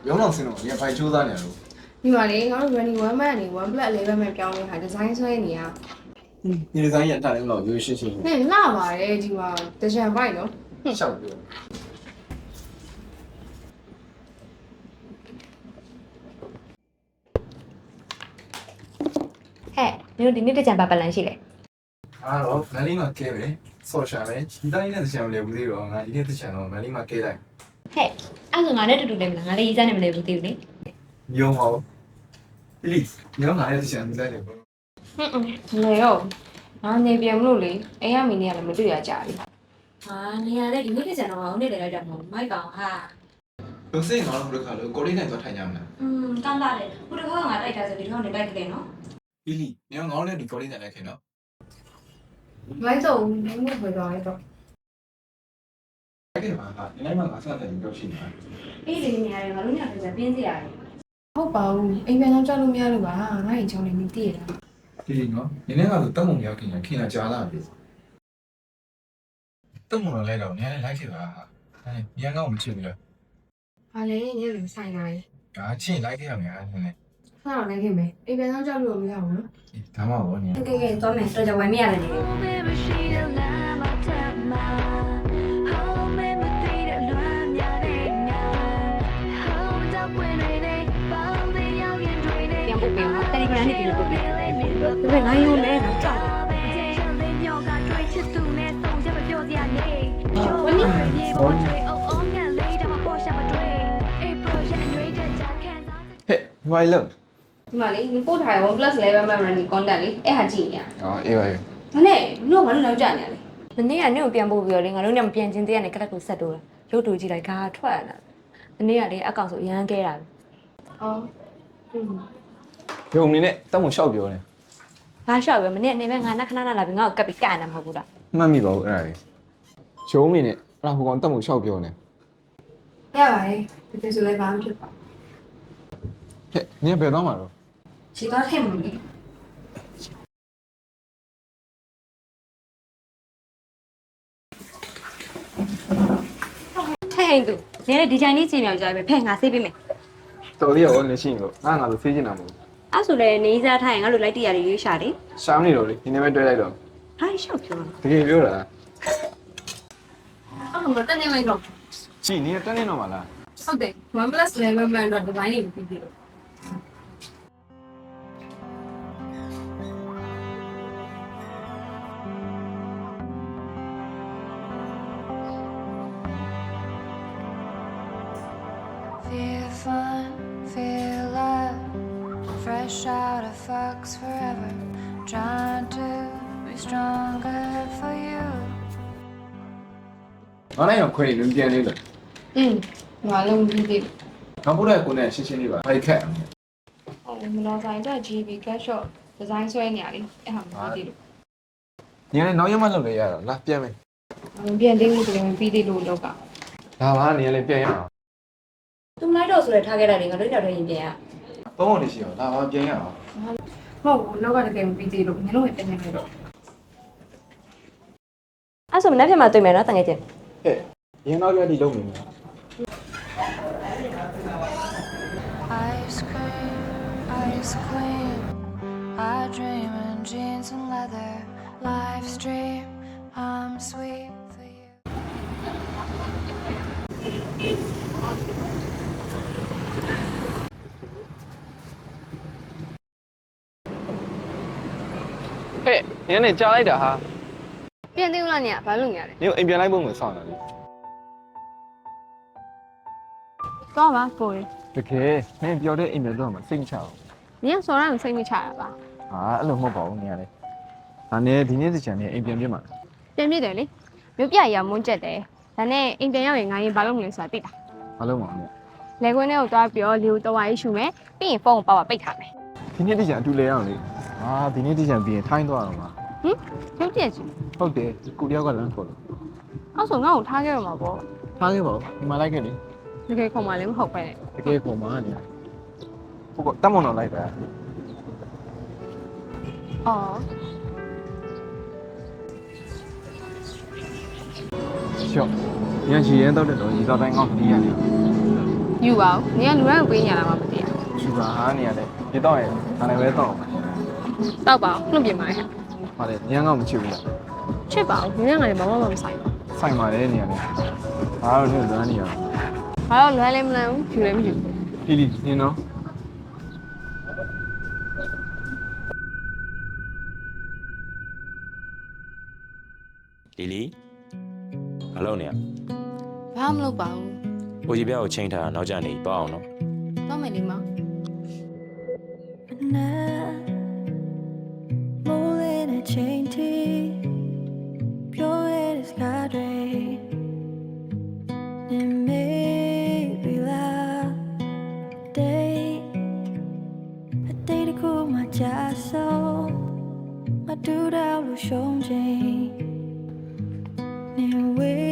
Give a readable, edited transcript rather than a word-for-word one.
ရုံးအောင်စင်းတော့ညဖိုင်ချိုးသားနေရလို့ ဒီမှာလေငါတို့ running 1 man နေ1 plus 11 man ပြောင်းနေတာ design ဆွဲနေရ ဒီဒီဇိုင်းရထားတယ်မလို့ရိုးရှင်းရှင်း နဲ့လှပါတယ်ဒီမှာတကြံပိုက်နော် ရှောက်ပြော ဟဲ့မင်းတို့ဒီနေ့တကြံပါပလန်ရှိလေ အားတော့မန်လေးမှာကဲပဲဆော့ရှာပဲဒီတိုင်းနဲ့တချံမလဲဘူးသေးတော့ငါဒီနေ့တချံတော့မန်လေးမှာကဲလိုက် ဟဲ့အဲ့ဆိုငါနဲ့တူတူလဲမလားငါလည်းရေးစားနေမလဲဘူးသိဘူးလေ ညုံဟောလီညောင်းလာတဲ့တချံဒီတိုင်းလေပေါ့ လေရောငါနေပြန်မလို့လေအိမ်ကမီနေရလည်းမတွေ့ရကြဘူး ဟာနေရာလေဒီနေ့တကြံတော့ငါ့နဲ့လည်းလိုက်တာမဟုတ်မိုက်ကောင်ဟာ လို့စိတ်ငါတို့ဘယ်လိုခါလို့ကိုလေးနိုင်သွားထိုင်ကြမလား ကောင်းပါလေခုတစ်ခါကငါတိုက်တာဆိုဒီတစ်ခါနေလိုက်ကလေးနော် လီညောင်းငေါင်းနဲ့ဒီကိုလေးနိုင်လိုက်ခင်နော် မိုင်းစုံမင်းတို့ပြောရတော့ အဲ့ဒီမှာဒီနေ့မှငါစတဲ့ပြောရှိနေတာ အေးဒီနေရာတွေငါတို့ညတကြံပြင်းစီရတယ် ဟုတ်ပါဘူးအိမ်ပြန်တော့ကြောက်လို့မရလို့ပါငါ့ချောင်းနေနေတည်ရတာ ဒီနော်ဒီနေ့ကတော့တက်မုံရောက်ခင်ခင်လာကြားလာပြီတက်မုံလည်းတော့နည်းလိုက်ခဲ့ပါဟာအဲညံကောင်းမချစ်ဘူးလား ဘာလဲညနေဆိုင်လာရင် ဒါချင်းလိုက်ခဲ့ရမယ်အဲ့ဒါနဲ့ ဆရာလည်းခင်မယ်အိမ်ပြန်တော့ကြောက်လို့မရဘူးနော် ဒါမှဘောညံ ကဲသွားမယ်တော့ကြဝိုင်းမရတယ်နေ ပြန်ပို့ပေးအောင်တယ်လီဂရမ်နဲ့ပြန်ပို့ပေးဒါပေမဲ့ငါရုံနဲ့တော့ကြောက်တယ်ဝနီ ဟဲ့ဝိုင်လုံး ဒီမှာလေဒီပို့ထားရ1 plus 11 man running content လေအဲ့ဟာကြည့်နေရ အော်အေးပါအေး ဒါနဲ့လို့ဘာလို့နောက်ကျနေရလဲ မနေ့ကနေ့ကိုပြန်ပို့ပြီးတော့လေငါတို့ညမပြန်ချင်းသေးရနဲ့ကလပ်ကိုဆက်တိုးတာရုပ်တူကြည့်လိုက်ခါထွက်လာမနေ့ကလေအကောင်ဆိုအရန်ကဲတာ အော် ယုံနေနဲ့တက်မုံလျှောက်ပြောနေ ဘာလျှောက်ပဲမနေ့အနေနဲ့ငါနခဏလာပြီးငါ့ကိုကပ်ပြီးကန့်နေမှာမဟုတ်ဘူးလား မှတ်မိပါဘူးအဲ့ဒါလေးယုံနေနဲ့အဲ့ဒါဟိုကောင်တက်မုံလျှောက်ပြောနေ ရပါတယ်ဒီလိုဆိုလည်းဘာမှဖြစ်ပါ ဟဲ့နင်ဘယ်တော့မှတော့ ခြေသားထည့်မလို့လေ ဟဲ့ဟိန်သူနေလေဒီတိုင်းလေးချိန်မြောက်ကြပဲဖဲငါဆေးပေးမယ် တော်သေးရောနေရှိလို့ငါငါဆိုဖေးချင်တာမဟုတ် အဲ့ဆိုလေနေစားထားရင်ငါတို့လိုက်တရတွေရွေးရှာတယ် ရှောင်းနေတော့လေဒီနေ့ပဲတွဲလိုက်တော့ ဟာလျှောက်ပြော တကယ်ပြောတာ အော်မတက်နေလိုက်တော့ ကြည်နေတက်နေတော့မလား ဟုတ်တယ်1 plus 11 man တော့ design လေးပြီးပြီလို့ Feel fun, feel love, fresh out of Fox forever. Trying to be stronger for you. ငါလည်းတော့ခွေလွန်ပြန်လေးလို့ ငါလုံးပြီးပြီ ငါပို့တဲ့ကိုနဲ့ရှင်းရှင်းလေးပါဖိုက်ခက်အောင် ဟုတ်မလားဆိုင်တော့ GB cash shot design ဆွဲနေရလေအဲ့ဟာမပြီးသေးလို့ ညနေနောက်ရက်မှလုပ်လေရတော့လာပြန်မယ် ပြန်သေးဘူးတကယ်ပြီးသေးလို့လောက်က ဒါပါနေရလေပြန်ရအောင် သူမလိုက်တော့ဆိုလဲထားခဲ့တာလေငါတို့ညတော့ရင်ပြန်ရ သုံးအောင်နေရှိရောလာပါပြန်ရအောင် ဟုတ်ဘူးလောက်ကတကယ်ပြီးသေးလို့ညလုံးဝင်ပြန်နေလို့ အဲ့ဆိုမနေ့ပြန်မှတွေ့မယ်နော်တငယ်ချင်း ဟဲ့ရင်းတော့ရဒီလုံးနေမှာ Ice cream, ice cream. I dream in jeans and leather. Live stream, I'm sweet for you. ဟဲ့ညနေကြားလိုက်တာဟာ ပြန်သေးဘူးလားညဘာလို့ညလဲ ညအိမ်ပြန်လိုက်ဖို့မဆောင်တာလေ တော့ပါကိုယ် တကယ်နင်ပြောတဲ့အိမ်ပြန်တော့မှစိတ်မချဘူး ညစောရမ်းစိတ်မချရပါ ဟာအဲ့လိုမဟုတ်ပါဘူးနင်ကလေဒါနဲ့ဒီနေ့စချန်နဲ့အိမ်ပြန်ပြမှာ ပြန်ပြတယ်လေမြို့ပြရမွန်းကျက်တယ်ဒါနဲ့အိမ်ပြန်ရောက်ရင်ငါရင်ဘာလုပ်မလဲဆိုတာသိတာ မလုပ်ပါဘူး လေခွင်းထဲကိုသွားပြီးတော့လေကိုတော်ဝါရေးရှူမယ်ပြီးရင်ဖုန်းကိုပါပိတ်ထားမယ် ဒီနေ့တချန်အတူလဲရအောင်လေဟာဒီနေ့တချန်ပြီးရင်ထိုင်းသွားတော့မှာ ရုပ်ပြက်ကြီး ဟုတ်တယ်ကိုတယောက်ကလမ်းခေါ်လို့ အောက်ဆိုငါ့ကိုထားခဲ့ရမှာပေါ့ ထားခဲ့ပါဦးဒီမှာလိုက်ခဲ့လေ တကယ်ခုံမှလည်းမဟုတ်ပဲနဲ့ တကယ်ပုံမှန်နေဟိုကတတ်မွန်တော့လိုက်တာ အော် ရှော့ရန်ချီရဲတော့တဲ့တော့ရေစားတိုင်းကောင်းတည်းရတယ် ယူပါဦးနင်ကလူတိုင်းကိုပေးညာလာမှမသိရ ရှူပါဟာနေရတယ်ဒီတော့ရင်ဒါလည်းပဲတော့ တောက်ပါဦးနှုတ်ပြင်ပါလေ ဟုတ်တယ်ညံကောင်းမချစ်ဘူးလား ချစ်ပါဦးနင်ကငါလည်းဘာမှမဆိုင်ဘူး ဆိုင်ပါတယ်နေရတယ်ဘာလို့နေလွမ်းနေရ ဘာလို့လွမ်းလဲမလန်းဘူးယူလည်းမယူ လီလီနင်နော် လီလီမလုပ်နဲ့ ဘာမှမလုပ်ပါဘူး ကိုကြီးပြားကိုချိန်ထားတာနောက်ကျနေပေါ့အောင်နော် တော့မယ်လေမ More than a chain tea, pure as cadre. And maybe love day, a day to cool my jaso, my dude out of showing. And we